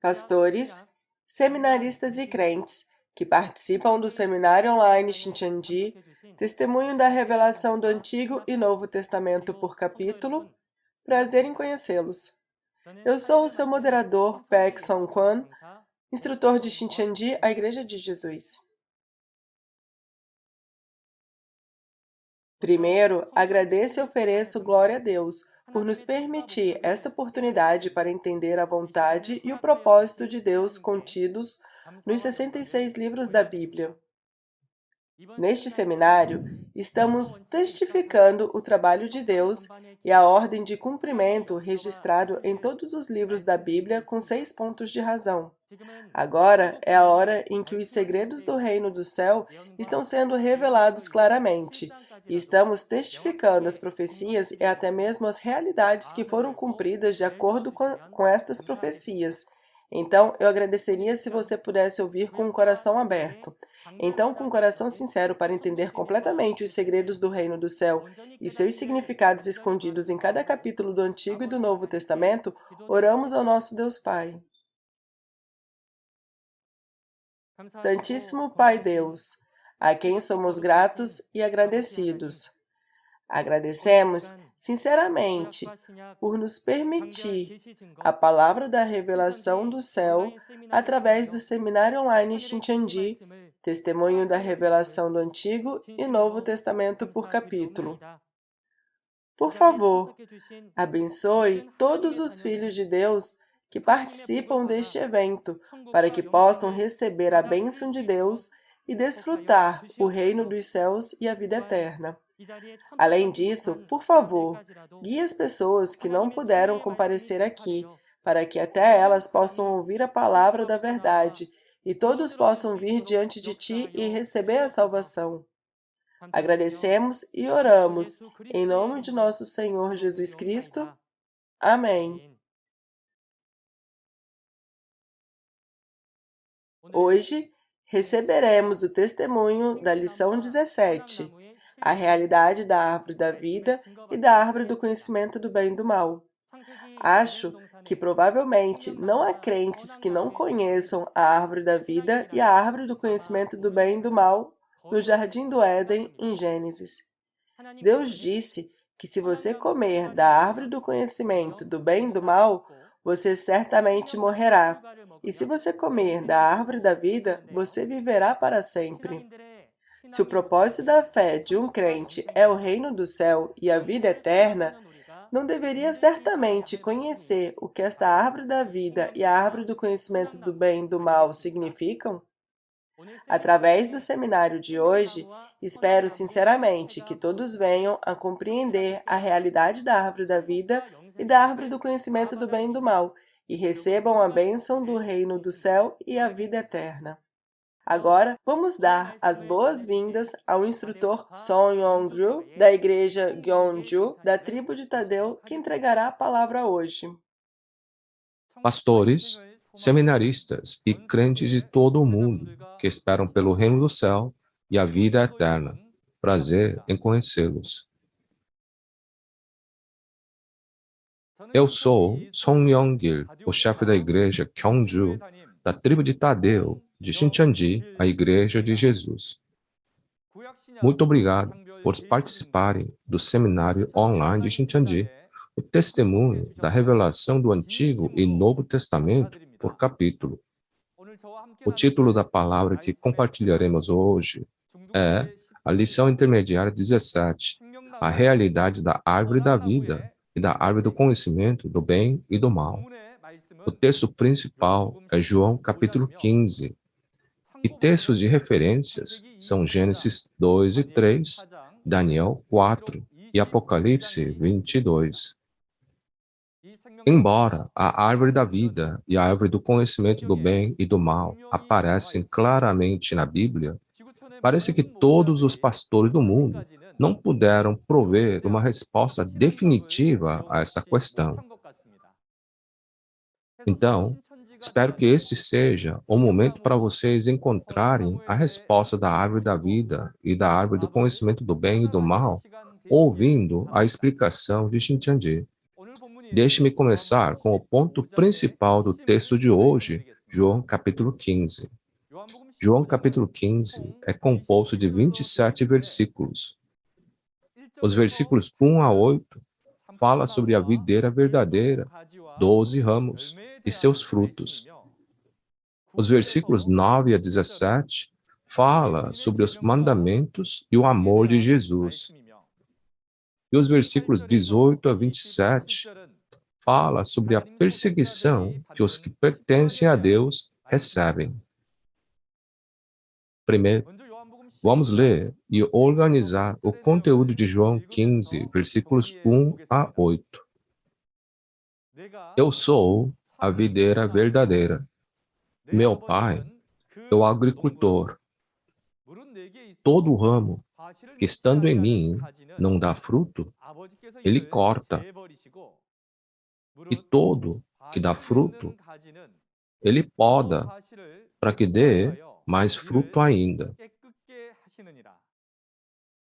pastores, seminaristas e crentes que participam do seminário online Shincheonji, testemunho da revelação do Antigo e Novo Testamento por capítulo. Prazer em conhecê-los. Eu sou o seu moderador, Paek Song-kwan, instrutor de Shincheonji, a Igreja de Jesus. Primeiro, agradeço e ofereço glória a Deus por nos permitir esta oportunidade para entender a vontade e o propósito de Deus contidos nos 66 livros da Bíblia. Neste seminário, estamos testificando o trabalho de Deus e a ordem de cumprimento registrado em todos os livros da Bíblia com 6 pontos de razão. Agora é a hora em que os segredos do reino do céu estão sendo revelados claramente, e estamos testificando as profecias e até mesmo as realidades que foram cumpridas de acordo com estas profecias. Então, eu agradeceria se você pudesse ouvir com o coração aberto. Então, com o coração sincero para entender completamente os segredos do reino do céu e seus significados escondidos em cada capítulo do Antigo e do Novo Testamento, oramos ao nosso Deus Pai. Santíssimo Pai Deus, a quem somos gratos e agradecidos. Agradecemos sinceramente por nos permitir a palavra da revelação do céu através do seminário online Shincheonji, testemunho da revelação do Antigo e Novo Testamento por capítulo. Por favor, abençoe todos os filhos de Deus que participam deste evento, para que possam receber a bênção de Deus e desfrutar o reino dos céus e a vida eterna. Além disso, por favor, guie as pessoas que não puderam comparecer aqui, para que até elas possam ouvir a palavra da verdade e todos possam vir diante de Ti e receber a salvação. Agradecemos e oramos, em nome de nosso Senhor Jesus Cristo. Amém. Hoje, receberemos o testemunho da lição 17, a realidade da árvore da vida e da árvore do conhecimento do bem e do mal. Acho que provavelmente não há crentes que não conheçam a árvore da vida e a árvore do conhecimento do bem e do mal no Jardim do Éden, em Gênesis. Deus disse que se você comer da árvore do conhecimento do bem e do mal, você certamente morrerá. E se você comer da árvore da vida, você viverá para sempre. Se o propósito da fé de um crente é o reino do céu e a vida eterna, não deveria certamente conhecer o que esta árvore da vida e a árvore do conhecimento do bem e do mal significam? Através do seminário de hoje, espero sinceramente que todos venham a compreender a realidade da árvore da vida e da árvore do conhecimento do bem e do mal, e recebam a bênção do reino do céu e a vida eterna. Agora, vamos dar as boas-vindas ao instrutor Song Yong-gyu, da igreja Gyeongju, da tribo de Tadeu, que entregará a palavra hoje. Pastores, seminaristas e crentes de todo o mundo que esperam pelo reino do céu e a vida eterna. Prazer em conhecê-los. Eu sou Song Yong-gil, o chefe da igreja Gyeongju, da tribo de Tadeu, de Shincheonji, a Igreja de Jesus. Muito obrigado por participarem do seminário online de Shincheonji, o testemunho da revelação do Antigo e Novo Testamento por capítulo. O título da palavra que compartilharemos hoje é a lição intermediária 17, a realidade da árvore da vida e da árvore do conhecimento do bem e do mal. O texto principal é João capítulo 15, e textos de referências são Gênesis 2 e 3, Daniel 4 e Apocalipse 22. Embora a árvore da vida e a árvore do conhecimento do bem e do mal aparecem claramente na Bíblia, parece que todos os pastores do mundo não puderam prover uma resposta definitiva a essa questão. Então, espero que este seja o momento para vocês encontrarem a resposta da árvore da vida e da árvore do conhecimento do bem e do mal, ouvindo a explicação de Shincheonji. Deixe-me começar com o ponto principal do texto de hoje, João capítulo 15. João capítulo 15 é composto de 27 versículos. Os versículos 1 a 8 fala sobre a videira verdadeira, 12 ramos e seus frutos. Os versículos 9 a 17 fala sobre os mandamentos e o amor de Jesus. E os versículos 18 a 27 fala sobre a perseguição que os que pertencem a Deus recebem. Primeiro, vamos ler e organizar o conteúdo de João 15, versículos 1 a 8. Eu sou a videira verdadeira. Meu pai é o agricultor. Todo ramo que estando em mim não dá fruto, ele corta. E todo que dá fruto, ele poda, para que dê mais fruto ainda.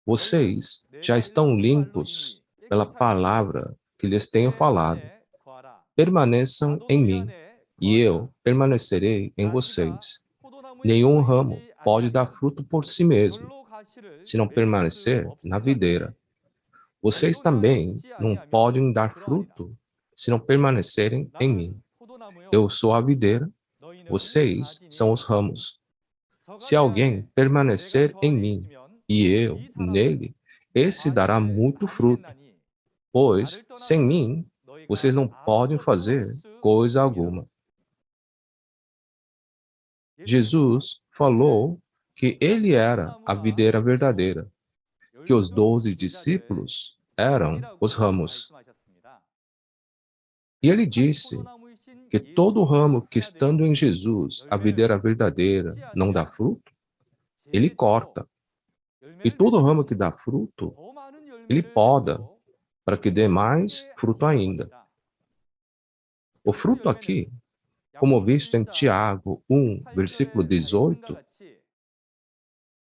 Vocês já estão limpos pela palavra que lhes tenho falado. Permaneçam em mim, e eu permanecerei em vocês. Nenhum ramo pode dar fruto por si mesmo, se não permanecer na videira. Vocês também não podem dar fruto se não permanecerem em mim. Eu sou a videira, vocês são os ramos. Se alguém permanecer em mim e eu nele, esse dará muito fruto, pois sem mim vocês não podem fazer coisa alguma. Jesus falou que ele era a videira verdadeira, que os 12 discípulos eram os ramos. E ele disse que todo ramo que estando em Jesus, a videira verdadeira, não dá fruto, ele corta. E todo ramo que dá fruto, ele poda, para que dê mais fruto ainda. O fruto aqui, como visto em Tiago 1, versículo 18,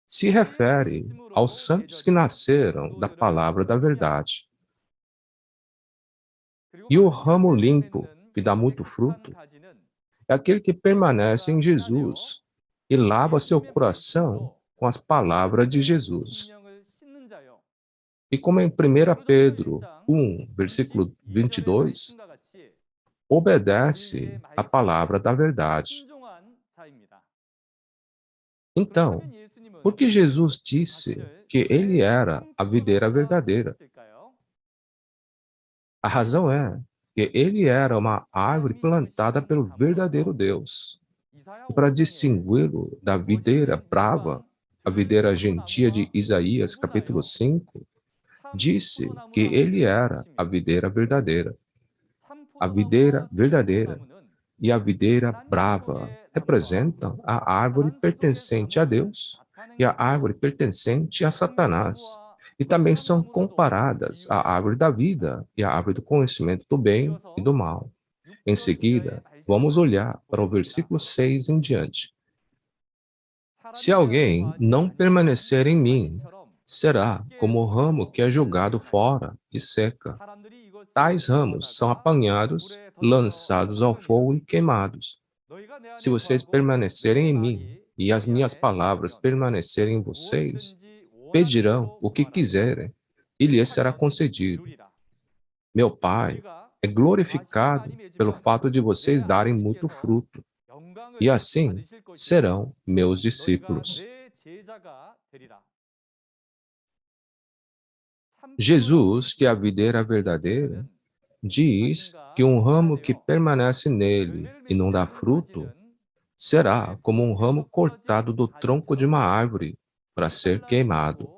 se refere aos santos que nasceram da palavra da verdade. E o ramo limpo, que dá muito fruto, é aquele que permanece em Jesus e lava seu coração com as palavras de Jesus. E como em 1 Pedro 1, versículo 22, obedece a palavra da verdade. Então, por que Jesus disse que ele era a videira verdadeira? A razão é que ele era uma árvore plantada pelo verdadeiro Deus. E para distingui-lo da videira brava, a videira gentia de Isaías, capítulo 5, disse que ele era a videira verdadeira. A videira verdadeira e a videira brava representam a árvore pertencente a Deus e a árvore pertencente a Satanás. E também são comparadas à árvore da vida e à árvore do conhecimento do bem e do mal. Em seguida, vamos olhar para o versículo 6 em diante. Se alguém não permanecer em mim, será como o ramo que é jogado fora e seca. Tais ramos são apanhados, lançados ao fogo e queimados. Se vocês permanecerem em mim e as minhas palavras permanecerem em vocês, pedirão o que quiserem e lhes será concedido. Meu Pai é glorificado pelo fato de vocês darem muito fruto, e assim serão meus discípulos. Jesus, que é a videira verdadeira, diz que um ramo que permanece nele e não dá fruto, será como um ramo cortado do tronco de uma árvore para ser queimado.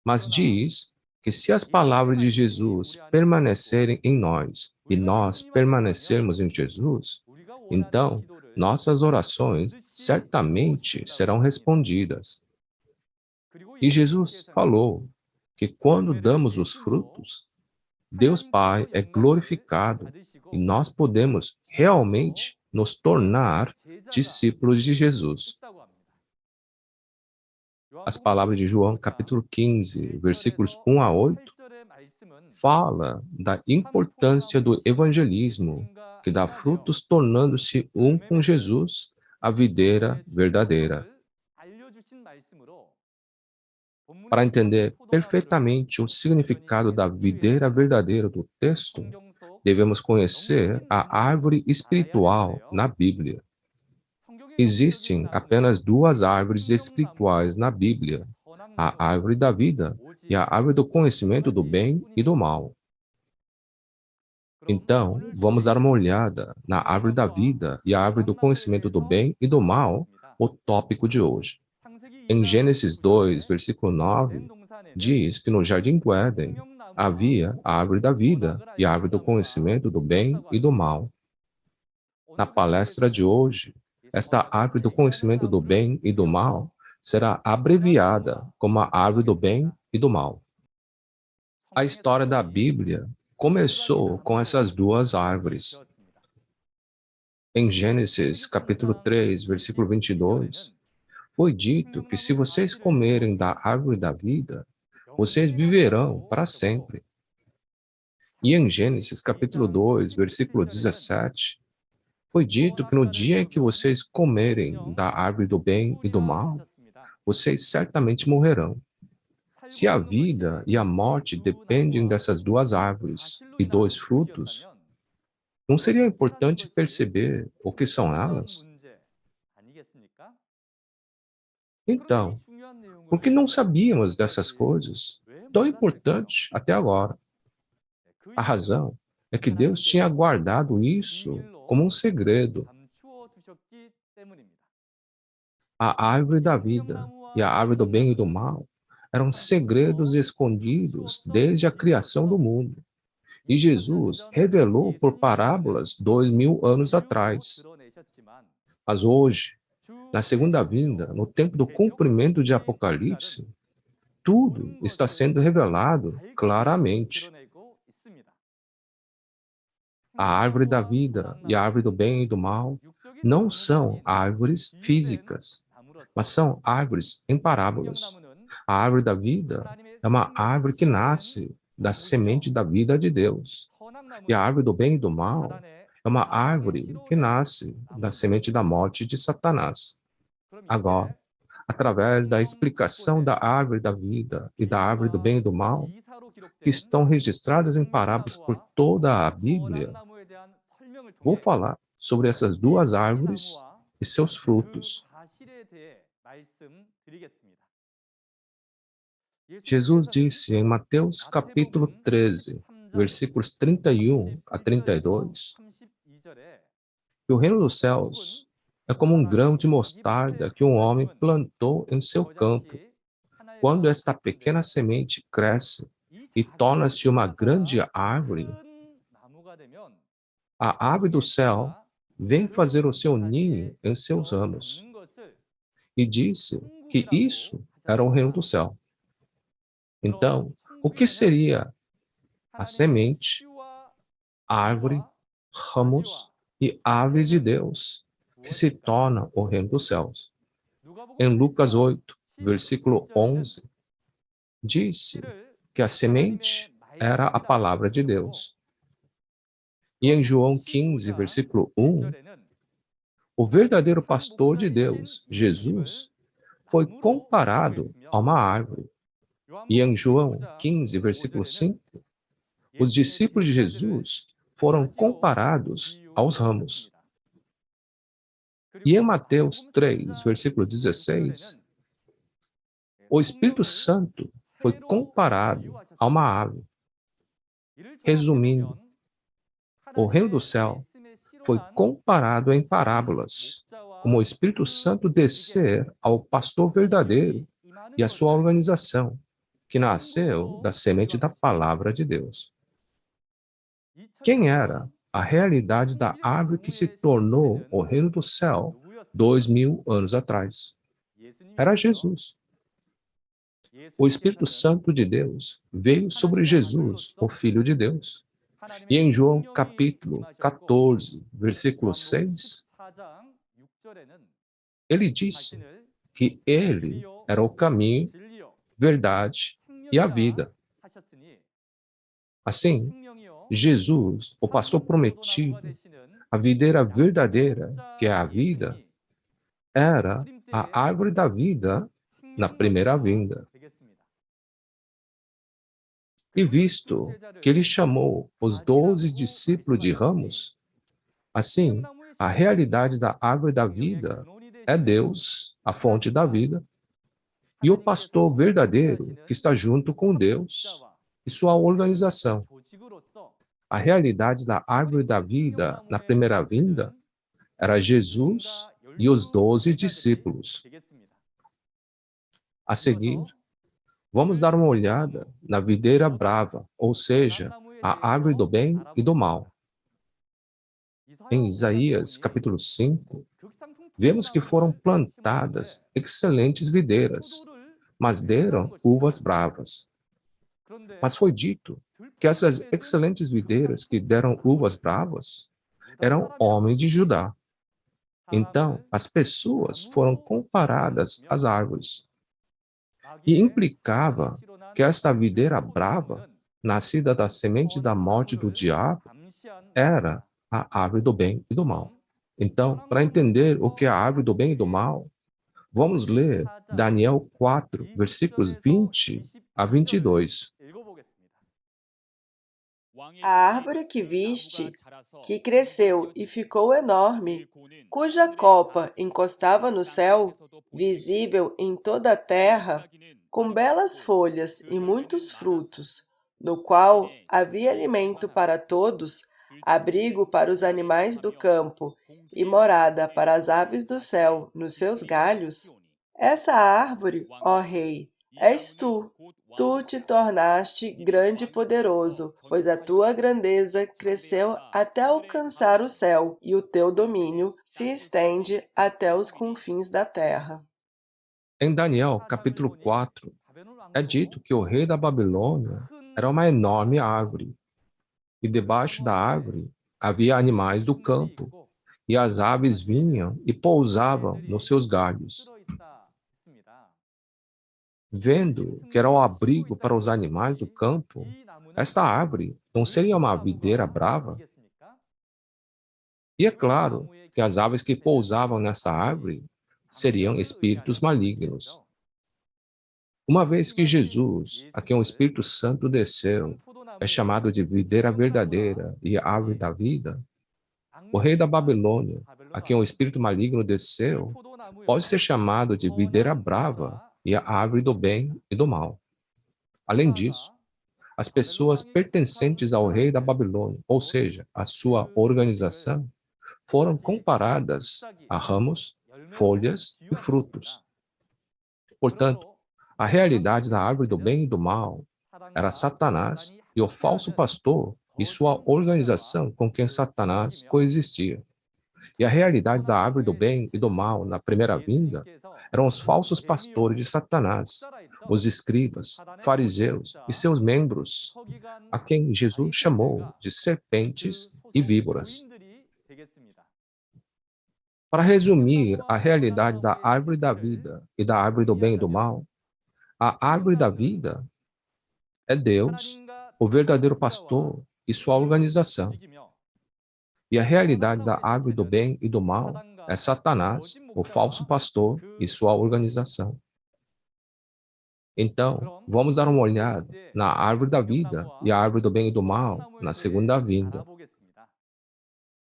Mas diz que se as palavras de Jesus permanecerem em nós e nós permanecermos em Jesus, então nossas orações certamente serão respondidas. E Jesus falou que quando damos os frutos, Deus Pai é glorificado e nós podemos realmente nos tornar discípulos de Jesus. As palavras de João, capítulo 15, versículos 1 a 8, fala da importância do evangelismo, que dá frutos tornando-se um com Jesus, a videira verdadeira. Para entender perfeitamente o significado da videira verdadeira do texto, devemos conhecer a árvore espiritual na Bíblia. Existem apenas duas árvores espirituais na Bíblia: a árvore da vida e a árvore do conhecimento do bem e do mal. Então, vamos dar uma olhada na árvore da vida e a árvore do conhecimento do bem e do mal, o tópico de hoje. Em Gênesis 2, versículo 9, diz que no jardim do Éden havia a árvore da vida e a árvore do conhecimento do bem e do mal. Na palestra de hoje, esta árvore do conhecimento do bem e do mal será abreviada como a árvore do bem e do mal. A história da Bíblia começou com essas duas árvores. Em Gênesis, capítulo 3, versículo 22, foi dito que se vocês comerem da árvore da vida, vocês viverão para sempre. E em Gênesis, capítulo 2, versículo 17, foi dito que no dia em que vocês comerem da árvore do bem e do mal, vocês certamente morrerão. Se a vida e a morte dependem dessas duas árvores e dois frutos, não seria importante perceber o que são elas? Então, por que não sabíamos dessas coisas tão importantes até agora? A razão é que Deus tinha guardado isso como um segredo. A árvore da vida e a árvore do bem e do mal eram segredos escondidos desde a criação do mundo. E Jesus revelou por parábolas 2000 anos atrás. Mas hoje, na segunda vinda, no tempo do cumprimento de Apocalipse, tudo está sendo revelado claramente. A árvore da vida e a árvore do bem e do mal não são árvores físicas, mas são árvores em parábolas. A árvore da vida é uma árvore que nasce da semente da vida de Deus. E a árvore do bem e do mal é uma árvore que nasce da semente da morte de Satanás. Agora, através da explicação da árvore da vida e da árvore do bem e do mal, que estão registradas em parábolas por toda a Bíblia, vou falar sobre essas duas árvores e seus frutos. Jesus disse em Mateus capítulo 13, versículos 31 a 32, que o reino dos céus é como um grão de mostarda que um homem plantou em seu campo. Quando esta pequena semente cresce e torna-se uma grande árvore, a ave do céu vem fazer o seu ninho em seus ramos. E disse que isso era o reino do céu. Então, o que seria a semente, árvore, ramos e aves de Deus, que se torna o reino dos céus? Em Lucas 8, versículo 11, disse que a semente era a palavra de Deus. E em João 15, versículo 1, o verdadeiro pastor de Deus, Jesus, foi comparado a uma árvore. E em João 15, versículo 5, os discípulos de Jesus foram comparados aos ramos. E em Mateus 3, versículo 16, o Espírito Santo foi comparado a uma ave. Resumindo, o reino do céu foi comparado em parábolas, como o Espírito Santo descer ao pastor verdadeiro e à sua organização, que nasceu da semente da palavra de Deus. Quem era a realidade da árvore que se tornou o reino do céu 2000 anos atrás? Era Jesus. O Espírito Santo de Deus veio sobre Jesus, o Filho de Deus. E em João capítulo 14, versículo 6, ele disse que ele era o caminho, verdade e a vida. Assim, Jesus, o pastor prometido, a videira verdadeira, que é a vida, era a árvore da vida na primeira vinda. E visto que ele chamou os 12 discípulos de ramos, assim, a realidade da árvore da vida é Deus, a fonte da vida, e o pastor verdadeiro que está junto com Deus e sua organização. A realidade da árvore da vida na primeira vinda era Jesus e os 12 discípulos. A seguir, vamos dar uma olhada na videira brava, ou seja, a árvore do bem e do mal. Em Isaías, capítulo 5, vemos que foram plantadas excelentes videiras, mas deram uvas bravas. Mas foi dito que essas excelentes videiras que deram uvas bravas eram homens de Judá. Então, as pessoas foram comparadas às árvores. E implicava que esta videira brava, nascida da semente da morte do diabo, era a árvore do bem e do mal. Então, para entender o que é a árvore do bem e do mal, vamos ler Daniel 4, versículos 20 a 22. A árvore que viste, que cresceu e ficou enorme, cuja copa encostava no céu, visível em toda a terra, com belas folhas e muitos frutos, no qual havia alimento para todos, abrigo para os animais do campo e morada para as aves do céu nos seus galhos, essa árvore, ó rei, és tu. Tu te tornaste grande e poderoso, pois a tua grandeza cresceu até alcançar o céu, e o teu domínio se estende até os confins da terra. Em Daniel, capítulo 4, é dito que o rei da Babilônia era uma enorme árvore, e debaixo da árvore havia animais do campo, e as aves vinham e pousavam nos seus galhos. Vendo que era o abrigo para os animais do campo, esta árvore não seria uma videira brava? E é claro que as aves que pousavam nessa árvore seriam espíritos malignos. Uma vez que Jesus, a quem o Espírito Santo desceu, é chamado de videira verdadeira e árvore da vida, o rei da Babilônia, a quem o espírito maligno desceu, pode ser chamado de videira brava e a árvore do bem e do mal. Além disso, as pessoas pertencentes ao rei da Babilônia, ou seja, a sua organização, foram comparadas a ramos, folhas e frutos. Portanto, a realidade da árvore do bem e do mal era Satanás e o falso pastor e sua organização com quem Satanás coexistia. E a realidade da árvore do bem e do mal na primeira vinda eram os falsos pastores de Satanás, os escribas, fariseus e seus membros, a quem Jesus chamou de serpentes e víboras. Para resumir a realidade da árvore da vida e da árvore do bem e do mal, a árvore da vida é Deus, o verdadeiro pastor e sua organização. E a realidade da árvore do bem e do mal é Satanás, o falso pastor e sua organização. Então, vamos dar uma olhada na árvore da vida e a árvore do bem e do mal na segunda vinda.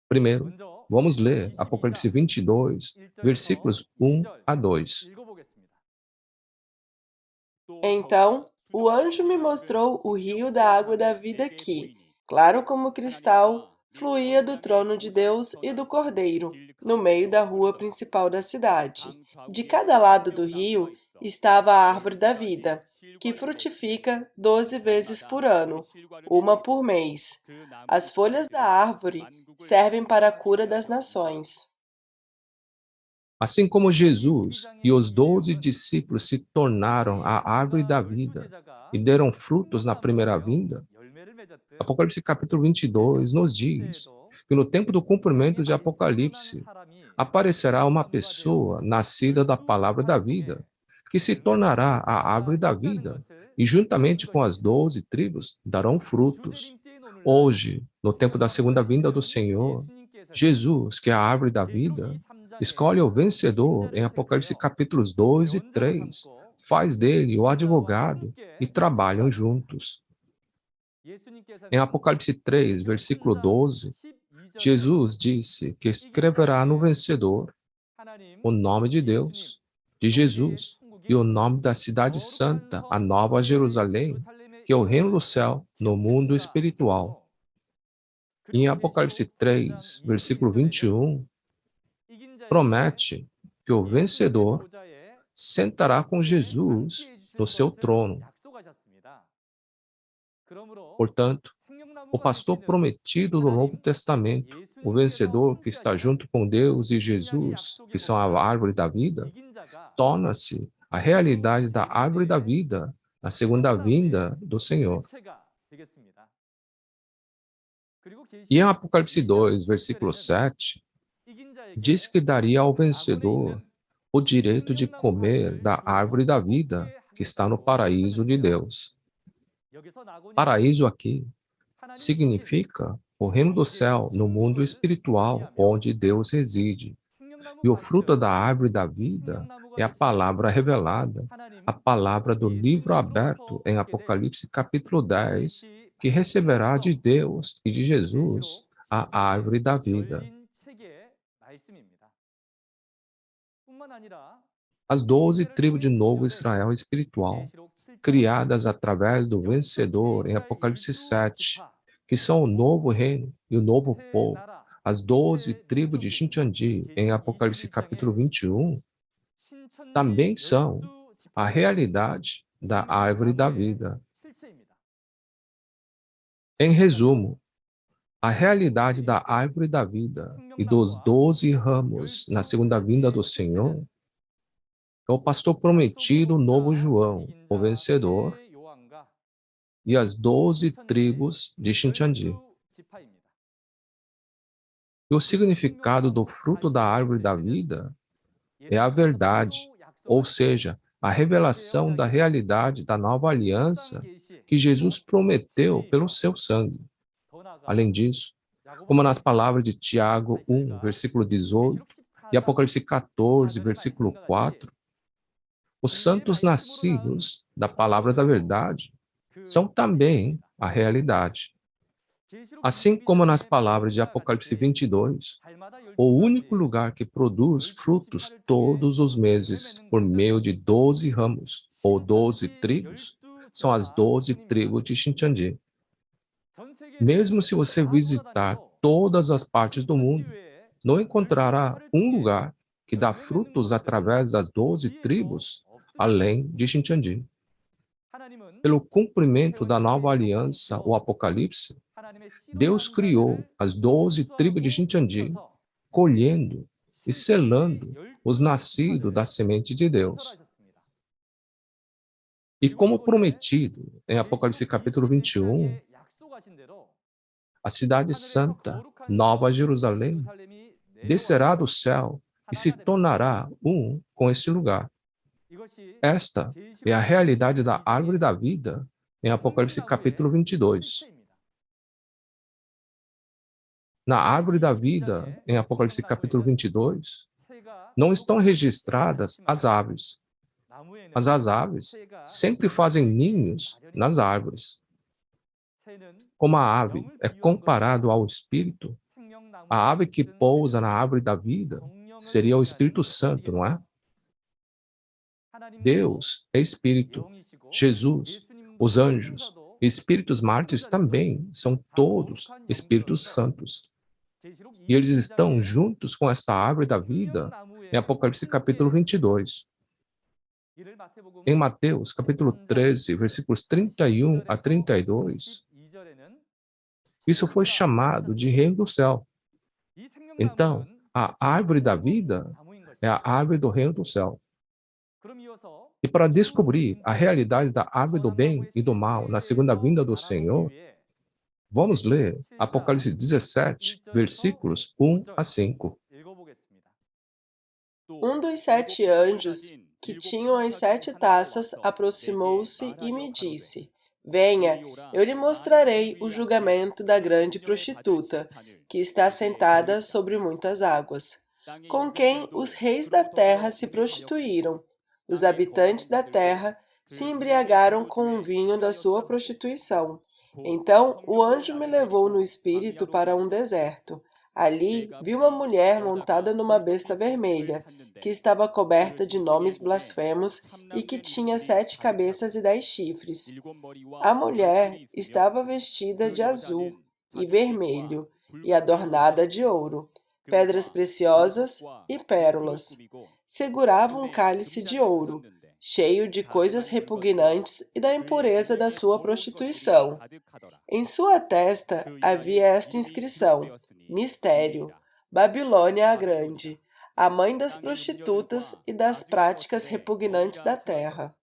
Primeiro, vamos ler Apocalipse 22, versículos 1 a 2. Então, o anjo me mostrou o rio da água da vida que, claro como cristal, fluía do trono de Deus e do Cordeiro, no meio da rua principal da cidade. De cada lado do rio estava a árvore da vida, que frutifica 12 vezes por ano, uma por mês. As folhas da árvore servem para a cura das nações. Assim como Jesus e os 12 discípulos se tornaram a árvore da vida e deram frutos na primeira vinda, Apocalipse capítulo 22 nos diz que no tempo do cumprimento de Apocalipse aparecerá uma pessoa nascida da palavra da vida, que se tornará a árvore da vida e juntamente com as 12 tribos darão frutos. Hoje, no tempo da segunda vinda do Senhor, Jesus, que é a árvore da vida, escolhe o vencedor em Apocalipse capítulos 2 e 3, faz dele o advogado e trabalham juntos. Em Apocalipse 3, versículo 12, Jesus disse que escreverá no vencedor o nome de Deus, de Jesus, e o nome da cidade santa, a Nova Jerusalém, que é o reino do céu no mundo espiritual. Em Apocalipse 3, versículo 21, promete que o vencedor sentará com Jesus no seu trono. Portanto, o pastor prometido do Novo Testamento, o vencedor que está junto com Deus e Jesus, que são a árvore da vida, torna-se a realidade da árvore da vida na segunda vinda do Senhor. E em Apocalipse 2, versículo 7, diz que daria ao vencedor o direito de comer da árvore da vida que está no paraíso de Deus. Paraíso aqui significa o reino do céu no mundo espiritual onde Deus reside. E o fruto da árvore da vida é a palavra revelada, a palavra do livro aberto em Apocalipse capítulo 10, que receberá de Deus e de Jesus a árvore da vida. As 12 tribos de novo Israel espiritual, criadas através do vencedor em Apocalipse 7, que são o novo reino e o novo povo, as 12 tribos de Shincheonji em Apocalipse capítulo 21, também são a realidade da árvore da vida. Em resumo, a realidade da árvore da vida e dos 12 ramos na segunda vinda do Senhor é o pastor prometido, o novo João, o vencedor, e as 12 tribos de Shincheonji. E o significado do fruto da árvore da vida é a verdade, ou seja, a revelação da realidade da nova aliança que Jesus prometeu pelo seu sangue. Além disso, como nas palavras de Tiago 1, versículo 18, e Apocalipse 14, versículo 4, os santos nascidos da palavra da verdade são também a realidade. Assim como nas palavras de Apocalipse 22, o único lugar que produz frutos todos os meses por meio de 12 ramos ou 12 tribos são as 12 tribos de Shincheonji. Mesmo se você visitar todas as partes do mundo, não encontrará um lugar que dá frutos através das 12 tribos, além de Shincheonji. Pelo cumprimento da nova aliança, o Apocalipse, Deus criou as 12 tribos de Shincheonji, colhendo e selando os nascidos da semente de Deus. E como prometido em Apocalipse capítulo 21, a cidade santa, Nova Jerusalém, descerá do céu e se tornará um com este lugar. Esta é a realidade da árvore da vida em Apocalipse capítulo 22. Na árvore da vida, em Apocalipse capítulo 22, não estão registradas as aves, mas as aves sempre fazem ninhos nas árvores. Como a ave é comparado ao Espírito, a ave que pousa na árvore da vida seria o Espírito Santo, não é? Deus é Espírito. Jesus, os anjos e espíritos mártires também são todos Espíritos Santos. E eles estão juntos com esta árvore da vida em Apocalipse capítulo 22. Em Mateus capítulo 13, versículos 31 a 32, isso foi chamado de reino do céu. Então, a árvore da vida é a árvore do reino do céu. E para descobrir a realidade da árvore do bem e do mal na segunda vinda do Senhor, vamos ler Apocalipse 17, versículos 1 a 5. Um dos 7 anjos que tinham as 7 taças, aproximou-se e me disse: Venha, eu lhe mostrarei o julgamento da grande prostituta, que está sentada sobre muitas águas, com quem os reis da terra se prostituíram. Os habitantes da terra se embriagaram com o vinho da sua prostituição. Então o anjo me levou no espírito para um deserto. Ali vi uma mulher montada numa besta vermelha, que estava coberta de nomes blasfemos e que tinha 7 cabeças e 10 chifres. A mulher estava vestida de azul e vermelho e adornada de ouro, pedras preciosas e pérolas. Segurava um cálice de ouro, cheio de coisas repugnantes e da impureza da sua prostituição. Em sua testa havia esta inscrição: Mistério, Babilônia a Grande, a mãe das prostitutas e das práticas repugnantes da terra.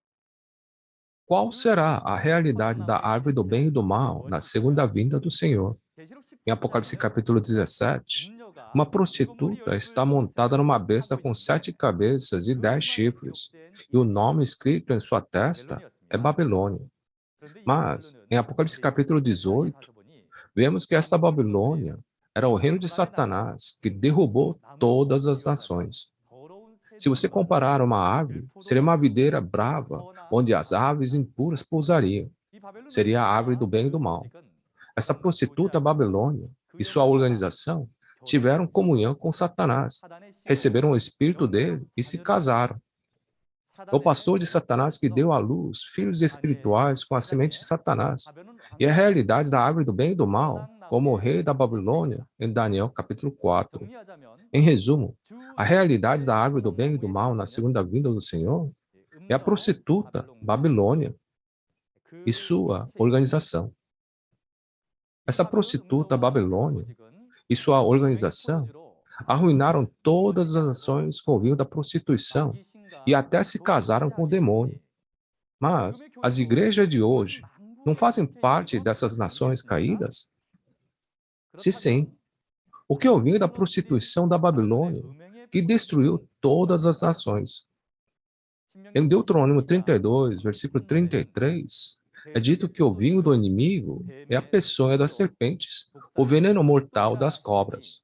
Qual será a realidade da árvore do bem e do mal na segunda vinda do Senhor? Em Apocalipse capítulo 17, uma prostituta está montada numa besta com 7 cabeças e 10 chifres, e o nome escrito em sua testa é Babilônia. Mas, em Apocalipse capítulo 18, vemos que esta Babilônia era o reino de Satanás, que derrubou todas as nações. Se você comparar uma árvore, seria uma videira brava, onde as aves impuras pousariam. Seria a árvore do bem e do mal. Essa prostituta Babilônia e sua organização tiveram comunhão com Satanás, receberam o espírito dele e se casaram. É o pastor de Satanás que deu à luz filhos espirituais com a semente de Satanás. E a realidade da árvore do bem e do mal, como o rei da Babilônia, em Daniel capítulo 4. Em resumo, a realidade da árvore do bem e do mal na segunda vinda do Senhor é a prostituta Babilônia e sua organização. Essa prostituta Babilônia e sua organização arruinaram todas as nações com o vinho da prostituição e até se casaram com o demônio. Mas as igrejas de hoje não fazem parte dessas nações caídas? Se sim, o que é o vinho da prostituição da Babilônia, que destruiu todas as nações? Em Deuteronômio 32, versículo 33, é dito que o vinho do inimigo é a peçonha das serpentes, o veneno mortal das cobras.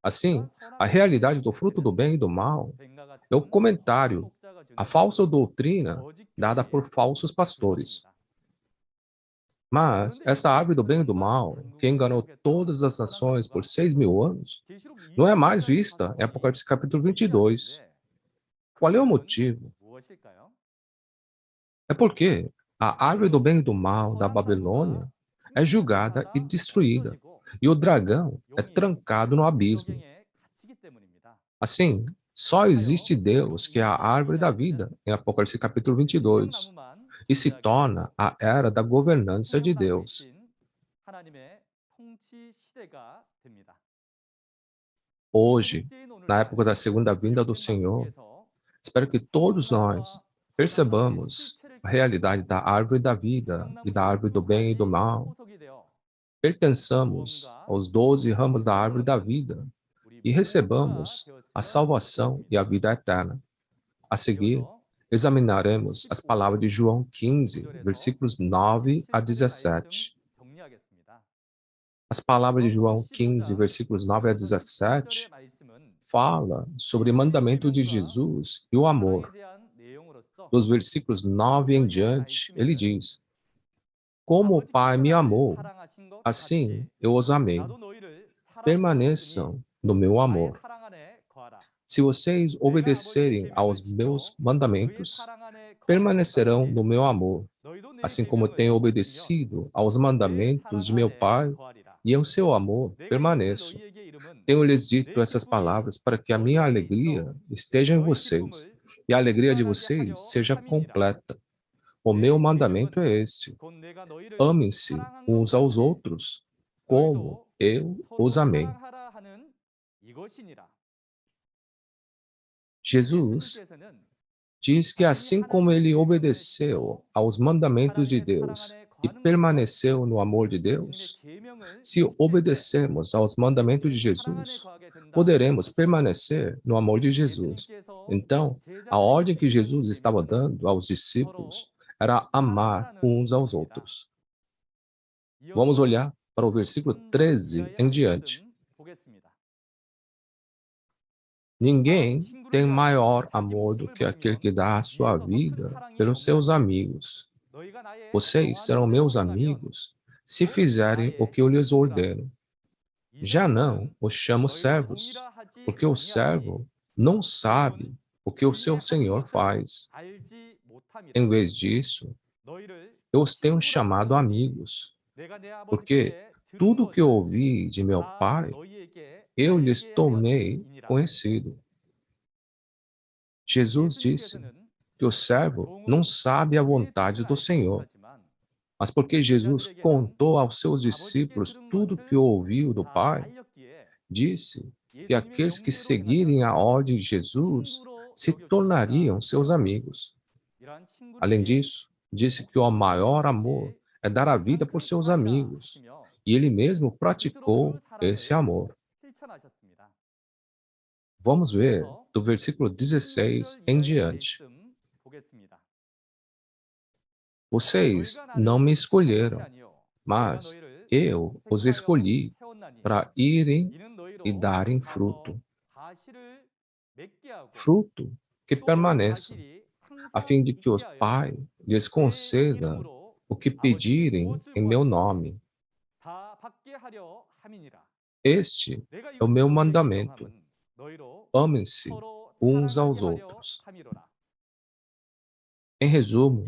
Assim, a realidade do fruto do bem e do mal é o comentário, a falsa doutrina dada por falsos pastores. Mas esta árvore do bem e do mal, que enganou todas as nações por 6.000 anos, não é mais vista em Apocalipse capítulo 22. Qual é o motivo? É porque a árvore do bem e do mal da Babilônia é julgada e destruída, e o dragão é trancado no abismo. Assim, só existe Deus, que é a árvore da vida, em Apocalipse capítulo 22, e se torna a era da governança de Deus. Hoje, na época da segunda vinda do Senhor, espero que todos nós percebamos a realidade da árvore da vida e da árvore do bem e do mal. Pertençamos aos 12 ramos da árvore da vida e recebamos a salvação e a vida eterna. A seguir, examinaremos as palavras de João 15, versículos 9 a 17. As palavras de João 15, versículos 9 a 17, fala sobre o mandamento de Jesus e o amor. Dos versículos 9 em diante, ele diz: Como o Pai me amou, assim eu os amei. Permaneçam no meu amor. Se vocês obedecerem aos meus mandamentos, permanecerão no meu amor, assim como eu tenho obedecido aos mandamentos de meu Pai, e em seu amor permaneço. Tenho-lhes dito essas palavras para que a minha alegria esteja em vocês, e a alegria de vocês seja completa. O meu mandamento é este: amem-se uns aos outros, como eu os amei. Jesus diz que assim como ele obedeceu aos mandamentos de Deus e permaneceu no amor de Deus? Se obedecemos aos mandamentos de Jesus, poderemos permanecer no amor de Jesus. Então, a ordem que Jesus estava dando aos discípulos era amar uns aos outros. Vamos olhar para o versículo 13 em diante. Ninguém tem maior amor do que aquele que dá a sua vida pelos seus amigos. Vocês serão meus amigos se fizerem o que eu lhes ordeno. Já não os chamo servos, porque o servo não sabe o que o seu senhor faz. Em vez disso, eu os tenho chamado amigos, porque tudo o que eu ouvi de meu Pai, eu lhes tornei conhecido. Jesus disse que o servo não sabe a vontade do Senhor, mas porque Jesus contou aos seus discípulos tudo o que ouviu do Pai, disse que aqueles que seguirem a ordem de Jesus se tornariam seus amigos. Além disso, disse que o maior amor é dar a vida por seus amigos, e ele mesmo praticou esse amor. Vamos ver do versículo 16 em diante. Vocês não me escolheram, mas eu os escolhi para irem e darem fruto. Fruto que permaneça, a fim de que o Pai lhes conceda o que pedirem em meu nome. Este é o meu mandamento: amem-se uns aos outros. Em resumo,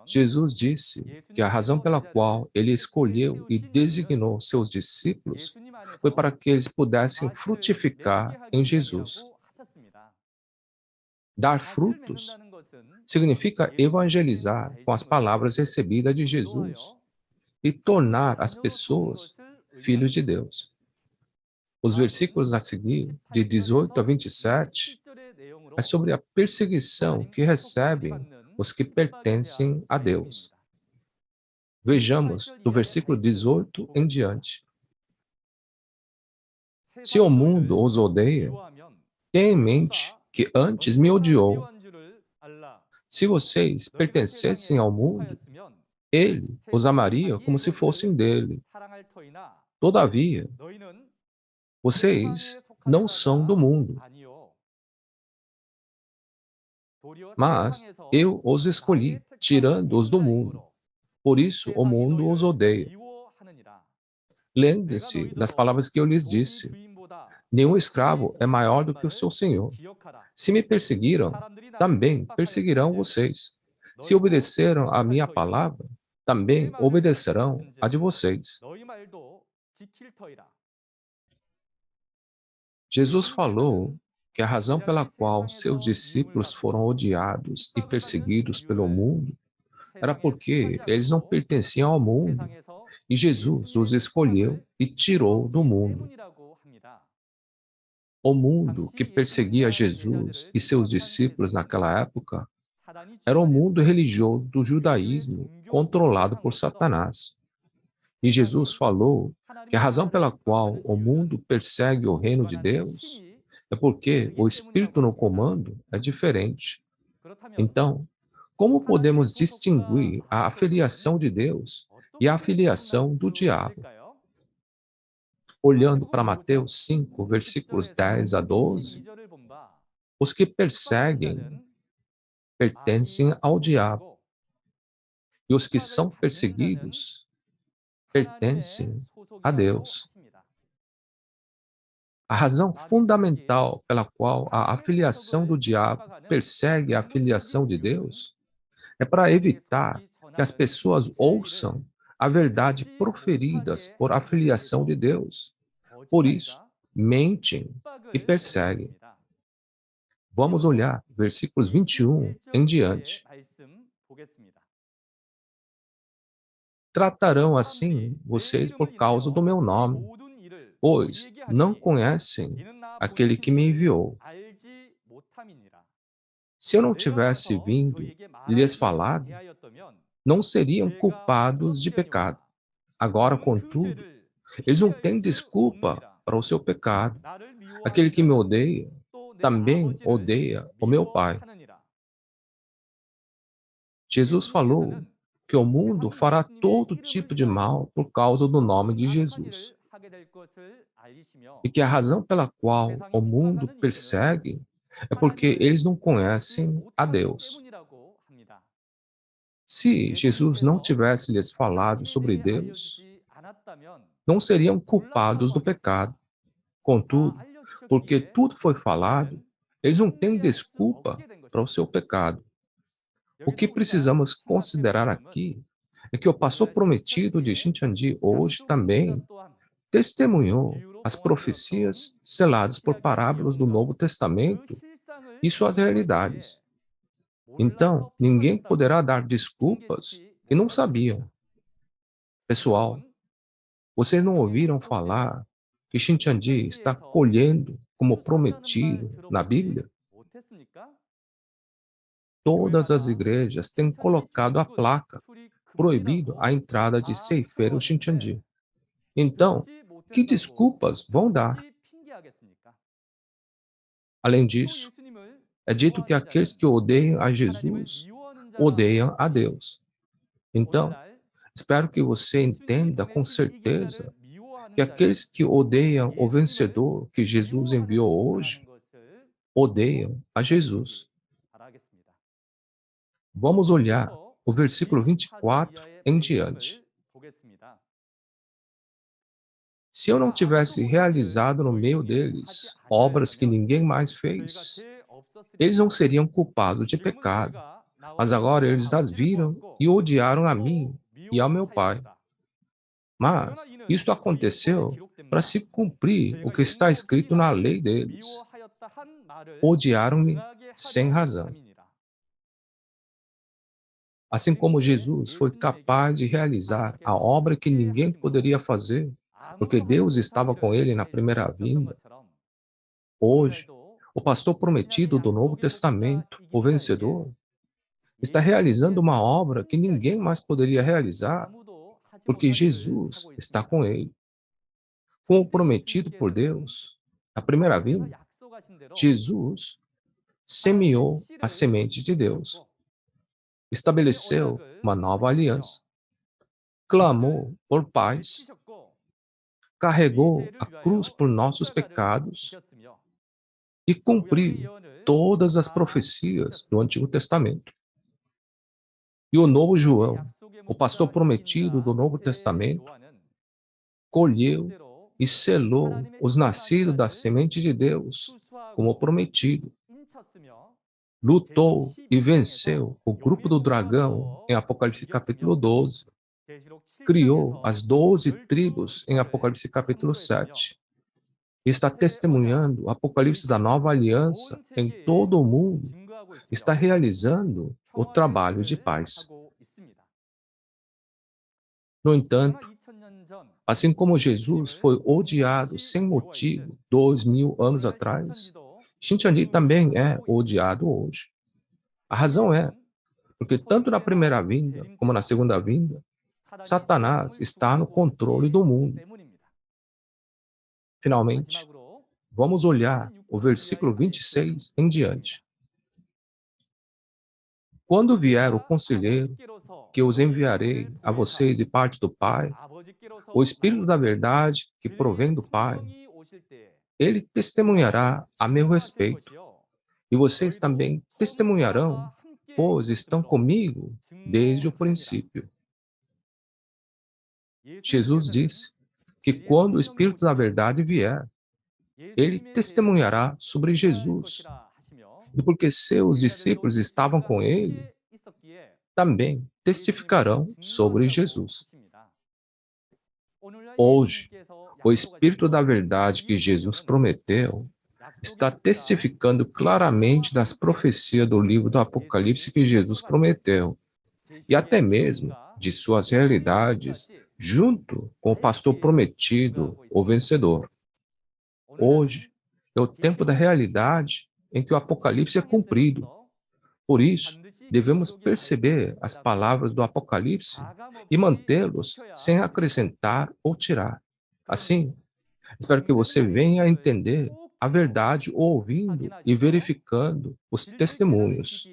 Jesus disse que a razão pela qual ele escolheu e designou seus discípulos foi para que eles pudessem frutificar em Jesus. Dar frutos significa evangelizar com as palavras recebidas de Jesus e tornar as pessoas filhos de Deus. Os versículos a seguir, de 18 a 27, é sobre a perseguição que recebem os que pertencem a Deus. Vejamos do versículo 18 em diante. Se o mundo os odeia, tenha em mente que antes me odiou. Se vocês pertencessem ao mundo, ele os amaria como se fossem dele. Todavia, vocês não são do mundo, mas eu os escolhi, tirando-os do mundo. Por isso o mundo os odeia. Lembre-se das palavras que eu lhes disse. Nenhum escravo é maior do que o seu senhor. Se me perseguiram, também perseguirão vocês. Se obedeceram à minha palavra, também obedecerão a de vocês. Jesus falou que a razão pela qual seus discípulos foram odiados e perseguidos pelo mundo era porque eles não pertenciam ao mundo e Jesus os escolheu e tirou do mundo. O mundo que perseguia Jesus e seus discípulos naquela época era o mundo religioso do judaísmo controlado por Satanás. E Jesus falou que a razão pela qual o mundo persegue o reino de Deus é porque o espírito no comando é diferente. Então, como podemos distinguir a afiliação de Deus e a afiliação do diabo? Olhando para Mateus 5, versículos 10 a 12, os que perseguem pertencem ao diabo, e os que são perseguidos pertencem a Deus. A razão fundamental pela qual a afiliação do diabo persegue a afiliação de Deus é para evitar que as pessoas ouçam a verdade proferidas por afiliação de Deus. Por isso, mentem e perseguem. Vamos olhar versículos 21 em diante. Tratarão assim vocês por causa do meu nome, pois não conhecem aquele que me enviou. Se eu não tivesse vindo e lhes falado, não seriam culpados de pecado. Agora, contudo, eles não têm desculpa para o seu pecado. Aquele que me odeia também odeia o meu Pai. Jesus falou que o mundo fará todo tipo de mal por causa do nome de Jesus. E que a razão pela qual o mundo persegue é porque eles não conhecem a Deus. Se Jesus não tivesse lhes falado sobre Deus, não seriam culpados do pecado. Contudo, porque tudo foi falado, eles não têm desculpa para o seu pecado. O que precisamos considerar aqui é que o pastor prometido de Shincheonji hoje também testemunhou as profecias seladas por parábolas do Novo Testamento e suas realidades. Então, ninguém poderá dar desculpas que não sabiam. Pessoal, vocês não ouviram falar que Shincheonji está colhendo como prometido na Bíblia? Todas as igrejas têm colocado a placa proibido a entrada de ceifeiros Shincheonji. Então, que desculpas vão dar? Além disso, é dito que aqueles que odeiam a Jesus odeiam a Deus. Então, espero que você entenda com certeza que aqueles que odeiam o vencedor que Jesus enviou hoje odeiam a Jesus. Vamos olhar o versículo 24 em diante. Se eu não tivesse realizado no meio deles obras que ninguém mais fez, eles não seriam culpados de pecado. Mas agora eles as viram e odiaram a mim e ao meu Pai. Mas isto aconteceu para se cumprir o que está escrito na lei deles. Odiaram-me sem razão. Assim como Jesus foi capaz de realizar a obra que ninguém poderia fazer, porque Deus estava com ele na primeira vinda, hoje, o pastor prometido do Novo Testamento, o vencedor, está realizando uma obra que ninguém mais poderia realizar, porque Jesus está com ele. Como prometido por Deus, na primeira vinda, Jesus semeou a semente de Deus, estabeleceu uma nova aliança, clamou por paz, carregou a cruz por nossos pecados e cumpriu todas as profecias do Antigo Testamento. E o novo João, o pastor prometido do Novo Testamento, colheu e selou os nascidos da semente de Deus, como prometido. Lutou e venceu o grupo do dragão em Apocalipse capítulo 12. Criou as 12 tribos em Apocalipse capítulo 7. Está testemunhando o Apocalipse da nova aliança em todo o mundo. Está realizando o trabalho de paz. No entanto, assim como Jesus foi odiado sem motivo 2000 anos atrás, Shincheonji também é odiado hoje. A razão é porque tanto na primeira vinda como na segunda vinda, Satanás está no controle do mundo. Finalmente, vamos olhar o versículo 26 em diante. Quando vier o conselheiro, que os enviarei a vocês de parte do Pai, o Espírito da verdade que provém do Pai, ele testemunhará a meu respeito, e vocês também testemunharão, pois estão comigo desde o princípio. Jesus disse que quando o Espírito da verdade vier, ele testemunhará sobre Jesus. E porque seus discípulos estavam com ele, também testificarão sobre Jesus. Hoje, o Espírito da verdade que Jesus prometeu está testificando claramente das profecias do livro do Apocalipse que Jesus prometeu, e até mesmo de suas realidades, junto com o pastor prometido, o vencedor. Hoje é o tempo da realidade em que o Apocalipse é cumprido. Por isso, Devemos perceber as palavras do Apocalipse e mantê-los sem acrescentar ou tirar. Assim, espero que você venha a entender a verdade ouvindo e verificando os testemunhos.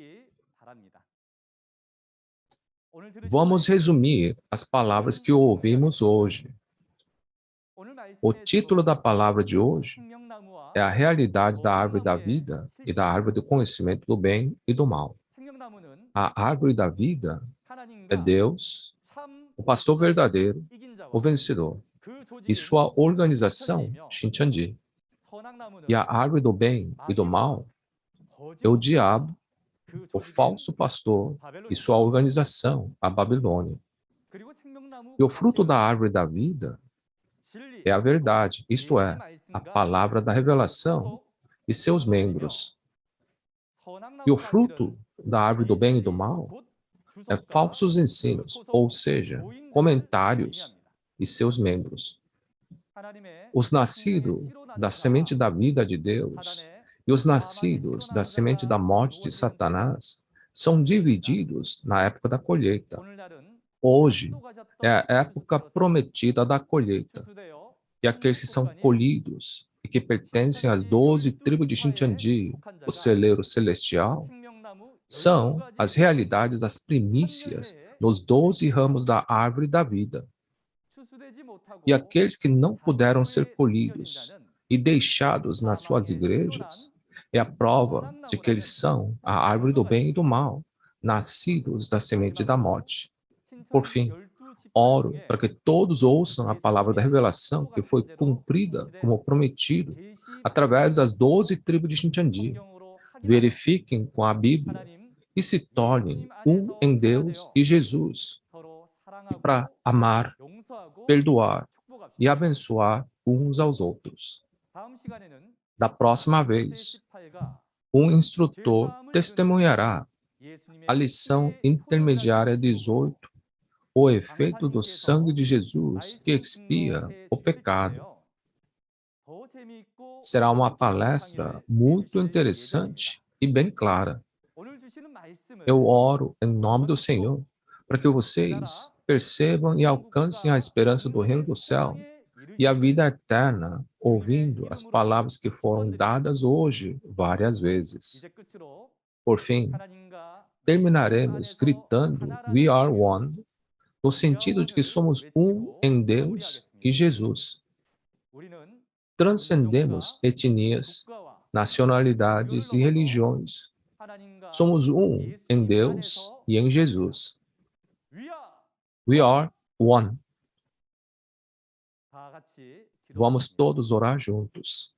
Vamos resumir as palavras que ouvimos hoje. O título da palavra de hoje é a realidade da árvore da vida e da árvore do conhecimento do bem e do mal. A árvore da vida é Deus, o pastor verdadeiro, o vencedor, e sua organização, Shincheonji. E a árvore do bem e do mal é o diabo, o falso pastor e sua organização, a Babilônia. E o fruto da árvore da vida é a verdade, isto é, a palavra da revelação e seus membros. E o fruto da árvore do bem e do mal é falsos ensinos, ou seja, comentários e seus membros. Os nascidos da semente da vida de Deus e os nascidos da semente da morte de Satanás são divididos na época da colheita. Hoje é a época prometida da colheita. E aqueles que são colhidos e que pertencem às 12 tribos de Shincheonji, o celeiro celestial, são as realidades das primícias nos 12 ramos da árvore da vida. E aqueles que não puderam ser colhidos e deixados nas suas igrejas, é a prova de que eles são a árvore do bem e do mal, nascidos da semente da morte. Por fim, oro para que todos ouçam a palavra da revelação que foi cumprida como prometido através das 12 tribos de Shincheonji. Verifiquem com a Bíblia e se tornem um em Deus e Jesus, e para amar, perdoar e abençoar uns aos outros. Da próxima vez, um instrutor testemunhará a lição intermediária 18, o efeito do sangue de Jesus que expia o pecado. Será uma palestra muito interessante e bem clara. Eu oro em nome do Senhor para que vocês percebam e alcancem a esperança do reino do céu e a vida eterna, ouvindo as palavras que foram dadas hoje várias vezes. Por fim, terminaremos gritando We are one, no sentido de que somos um em Deus e Jesus. Transcendemos etnias, nacionalidades e religiões. Somos um em Deus e em Jesus. We are one. Vamos todos orar juntos.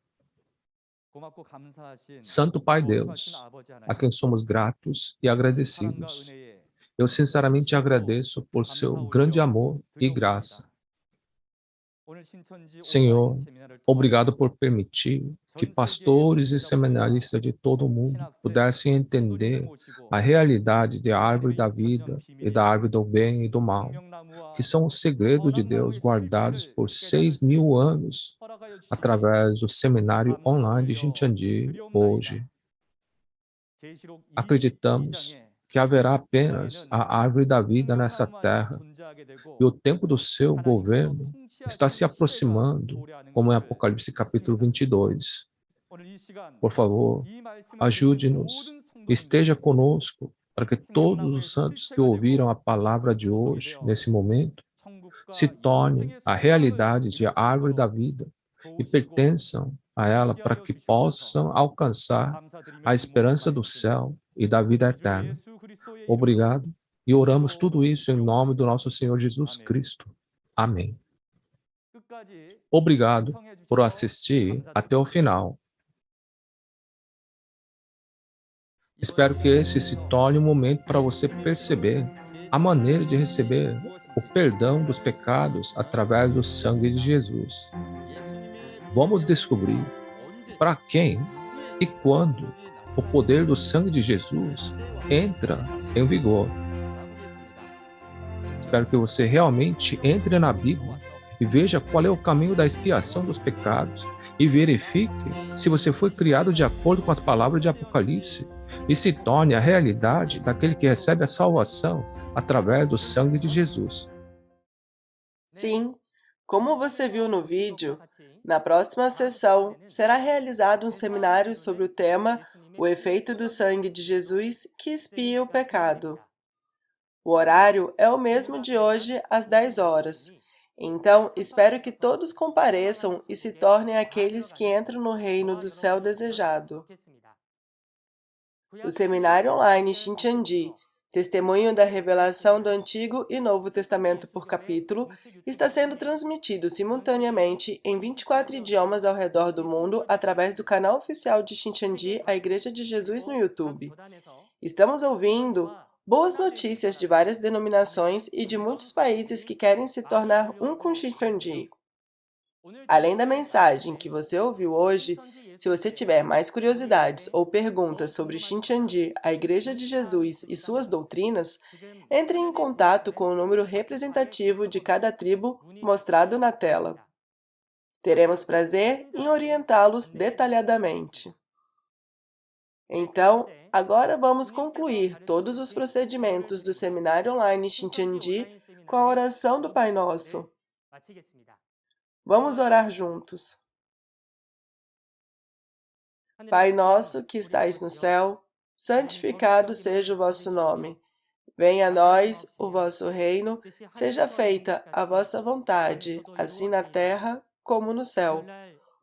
Santo Pai Deus, a quem somos gratos e agradecidos, eu sinceramente agradeço por seu grande amor e graça. Senhor, obrigado por permitir que pastores e seminaristas de todo o mundo pudessem entender a realidade da árvore da vida e da árvore do bem e do mal, que são os segredos de Deus guardados por 6.000 anos através do seminário online de Shincheonji hoje. Acreditamos que haverá apenas a árvore da vida nessa terra, e o tempo do seu governo está se aproximando, como em Apocalipse capítulo 22. Por favor, ajude-nos, esteja conosco, para que todos os santos que ouviram a palavra de hoje, nesse momento, se tornem a realidade de árvore da vida e pertençam a ela para que possam alcançar a esperança do céu e da vida eterna. Obrigado, e oramos tudo isso em nome do nosso Senhor Jesus Cristo. Amém. Obrigado por assistir até o final. Espero que esse se torne um momento para você perceber a maneira de receber o perdão dos pecados através do sangue de Jesus. Vamos descobrir para quem e quando o poder do sangue de Jesus entra em vigor. Espero que você realmente entre na Bíblia e veja qual é o caminho da expiação dos pecados e verifique se você foi criado de acordo com as palavras de Apocalipse e se torne a realidade daquele que recebe a salvação através do sangue de Jesus. Sim, como você viu no vídeo, na próxima sessão será realizado um seminário sobre o tema O efeito do sangue de Jesus que expia o pecado. O horário é o mesmo de hoje, às 10 horas. Então, espero que todos compareçam e se tornem aqueles que entram no reino do céu desejado. O seminário online Shincheonji, Testemunho da Revelação do Antigo e Novo Testamento por capítulo, está sendo transmitido simultaneamente em 24 idiomas ao redor do mundo através do canal oficial de Shincheonji, a Igreja de Jesus no YouTube. Estamos ouvindo boas notícias de várias denominações e de muitos países que querem se tornar um com Shincheonji. Além da mensagem que você ouviu hoje, se você tiver mais curiosidades ou perguntas sobre Shincheonji, a Igreja de Jesus e suas doutrinas, entre em contato com o número representativo de cada tribo mostrado na tela. Teremos prazer em orientá-los detalhadamente. Então, agora vamos concluir todos os procedimentos do seminário online Shincheonji com a oração do Pai Nosso. Vamos orar juntos. Pai nosso que estais no céu, santificado seja o vosso nome. Venha a nós o vosso reino, seja feita a vossa vontade, assim na terra como no céu.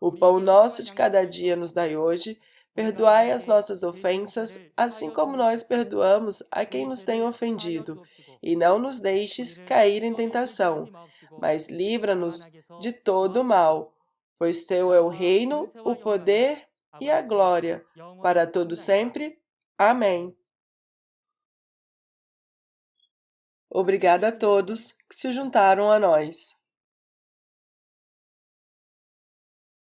O pão nosso de cada dia nos dai hoje, perdoai as nossas ofensas, assim como nós perdoamos a quem nos tem ofendido, e não nos deixes cair em tentação, mas livra-nos de todo o mal, pois teu é o reino, o poder e a glória, para todo sempre. Amém. Obrigada a todos que se juntaram a nós.